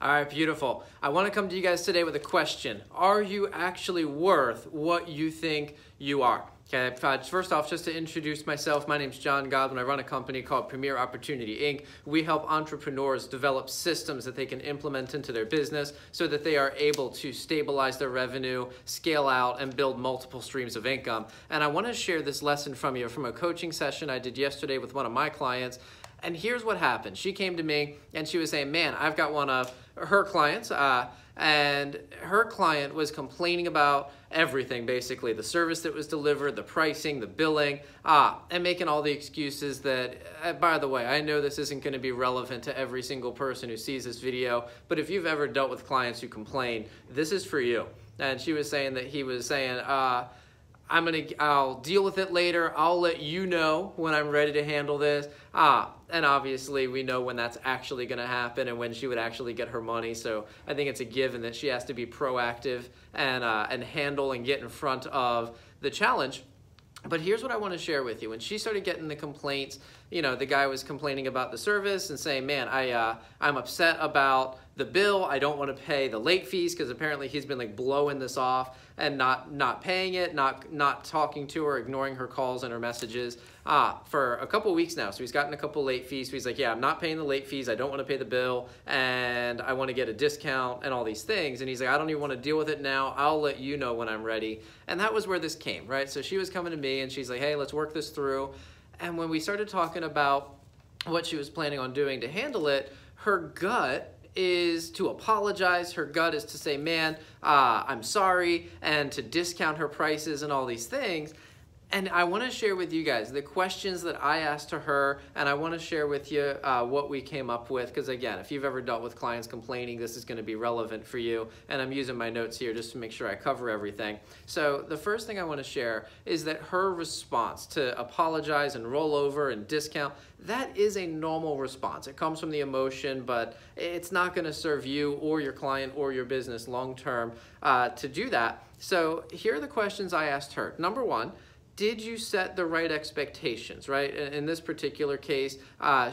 All right, beautiful. I want to come to you guys today with a question. Are you actually worth what you think you are? Okay, first off, just to introduce myself, my name's John Godwin. I run a company called Premier Opportunity, Inc. We help entrepreneurs develop systems that they can implement into their business so that they are able to stabilize their revenue, scale out, and build multiple streams of income. And I want to share this lesson from you from a coaching session I did yesterday with one of my clients. And here's what happened. She came to me and she was saying, man, I've got one of her clients, and her client was complaining about everything, basically. The service that was delivered, the pricing, the billing, and making all the excuses that, by the way, I know this isn't going to be relevant to every single person who sees this video, but if you've ever dealt with clients who complain, this is for you. And she was saying that he was saying, I'll deal with it later. I'll let you know when I'm ready to handle this. And obviously we know when that's actually going to happen and when she would actually get her money. So I think it's a given that she has to be proactive and handle and get in front of the challenge. But here's what I want to share with you. When she started getting the complaints, you know, the guy was complaining about the service and saying, man, I'm upset about the bill. I don't want to pay the late fees because apparently he's been like blowing this off and not paying it, not talking to her, ignoring her calls and her messages for a couple weeks now. So he's gotten a couple late fees. So he's like, yeah, I'm not paying the late fees. I don't want to pay the bill and I want to get a discount and all these things. And he's like, I don't even want to deal with it now. I'll let you know when I'm ready. And that was where this came, right? So she was coming to me and she's like, hey, let's work this through. And when we started talking about what she was planning on doing to handle it, her gut is to apologize. Her gut is to say, man, I'm sorry, and to discount her prices and all these things. And I want to share with you guys the questions that I asked to her, and I want to share with you what we came up with, because again, if you've ever dealt with clients complaining, this is going to be relevant for you, and I'm using my notes here just to make sure I cover everything. So the first thing I want to share is that her response to apologize and roll over and discount, that is a normal response. It comes from the emotion, but it's not going to serve you or your client or your business long term to do that. So here are the questions I asked her. Number one, did you set the right expectations, right? In this particular case,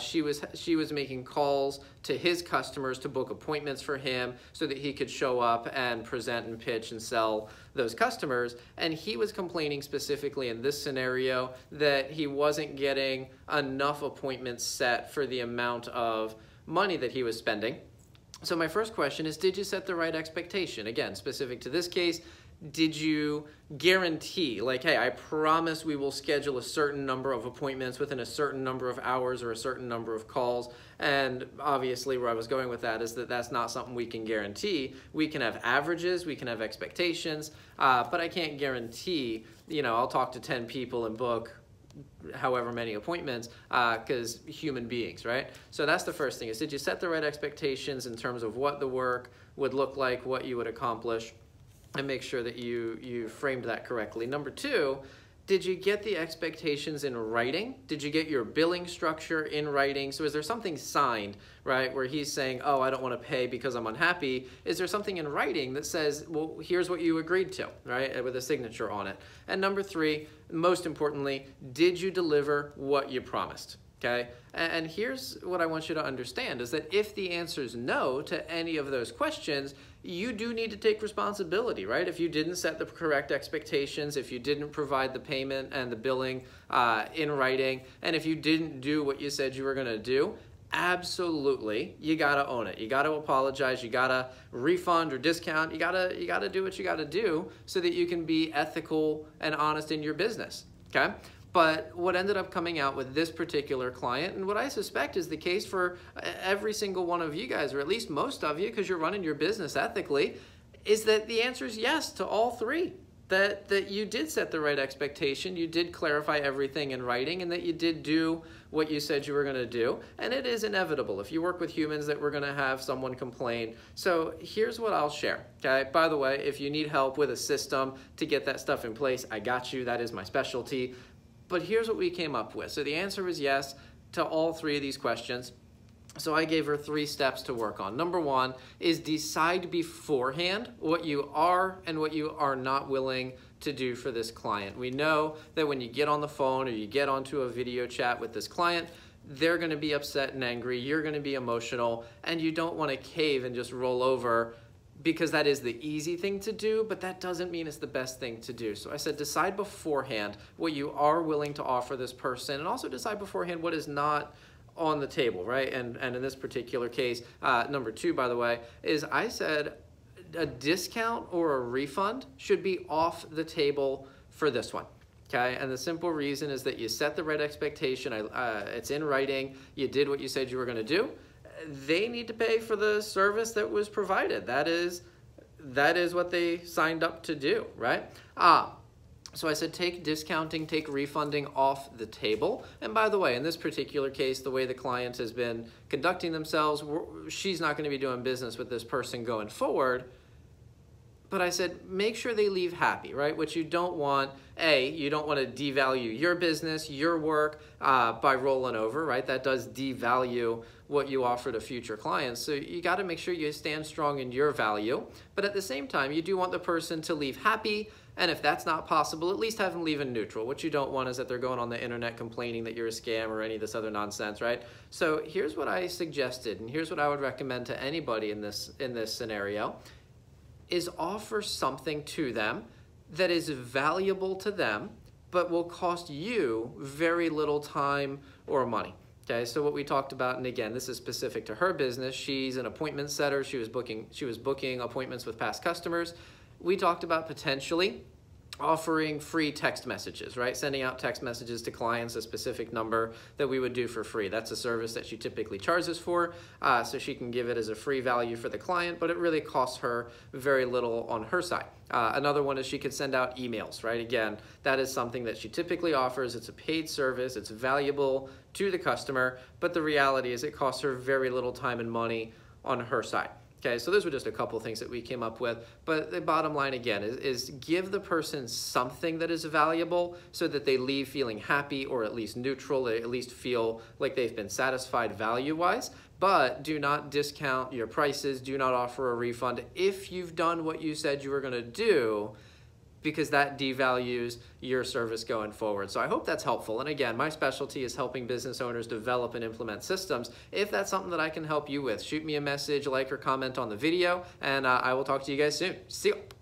she was making calls to his customers to book appointments for him so that he could show up and present and pitch and sell those customers. And he was complaining specifically in this scenario that he wasn't getting enough appointments set for the amount of money that he was spending. So my first question is, did you set the right expectation? Again, specific to this case, did you guarantee, like, hey, I promise we will schedule a certain number of appointments within a certain number of hours or a certain number of calls? And obviously where I was going with that is that that's not something we can guarantee. We can have averages, we can have expectations, but I can't guarantee, you know, I'll talk to 10 people and book however many appointments because human beings, right? So that's the first thing is, did you set the right expectations in terms of what the work would look like, what you would accomplish? And make sure that you framed that correctly. Number two, did you get the expectations in writing? Did you get your billing structure in writing? So is there something signed, right, where he's saying, oh, I don't want to pay because I'm unhappy? Is there something in writing that says, well, here's what you agreed to, right, with a signature on it? And number three, most importantly, did you deliver what you promised? Okay, and here's what I want you to understand is that if the answer is no to any of those questions, you do need to take responsibility, right? If you didn't set the correct expectations, if you didn't provide the payment and the billing in writing, and if you didn't do what you said you were going to do, absolutely, you got to own it. You got to apologize. You got to refund or discount. You got to do what you got to do so that you can be ethical and honest in your business, okay? But what ended up coming out with this particular client, and what I suspect is the case for every single one of you guys, or at least most of you, because you're running your business ethically, is that the answer is yes to all three. That you did set the right expectation, you did clarify everything in writing, and that you did do what you said you were going to do. And it is inevitable. If you work with humans that we're going to have someone complain. So here's what I'll share. Okay. By the way, if you need help with a system to get that stuff in place, I got you. That is my specialty. But here's what we came up with. So the answer is yes to all three of these questions. So I gave her 3 steps to work on. Number one is decide beforehand what you are and what you are not willing to do for this client. We know that when you get on the phone or you get onto a video chat with this client, they're going to be upset and angry, you're going to be emotional, and you don't want to cave and just roll over, because that is the easy thing to do, but that doesn't mean it's the best thing to do. So I said, decide beforehand what you are willing to offer this person, and also decide beforehand what is not on the table, right? And in this particular case, number 2, by the way, is I said a discount or a refund should be off the table for this one. Okay, and the simple reason is that you set the right expectation. It's in writing. You did what you said you were going to do. They need to pay for the service that was provided. That is what they signed up to do, right? So I said, take discounting, take refunding off the table. And by the way, in this particular case, the way the client has been conducting themselves, she's not going to be doing business with this person going forward. But I said, make sure they leave happy, right? What you don't want, you don't want to devalue your business, your work by rolling over, right? That does devalue what you offer to future clients. So you got to make sure you stand strong in your value. But at the same time, you do want the person to leave happy. And if that's not possible, at least have them leave in neutral. What you don't want is that they're going on the internet complaining that you're a scam or any of this other nonsense, right? So here's what I suggested, and here's what I would recommend to anybody in this scenario, is offer something to them that is valuable to them, but will cost you very little time or money. Okay, so what we talked about, and again, this is specific to her business. She's an appointment setter. She was booking appointments with past customers. We talked about potentially offering free text messages, right? Sending out text messages to clients, a specific number that we would do for free. That's a service that she typically charges for, so she can give it as a free value for the client, but it really costs her very little on her side. Another one is she could send out emails, right? Again, that is something that she typically offers. It's a paid service. It's valuable to the customer, but the reality is it costs her very little time and money on her side. Okay, so those were just a couple things that we came up with, but the bottom line again is give the person something that is valuable so that they leave feeling happy or at least neutral, they at least feel like they've been satisfied value-wise, but do not discount your prices, do not offer a refund if you've done what you said you were gonna do, because that devalues your service going forward. So I hope that's helpful. And again, my specialty is helping business owners develop and implement systems. If that's something that I can help you with, shoot me a message, like or comment on the video, and I will talk to you guys soon. See you.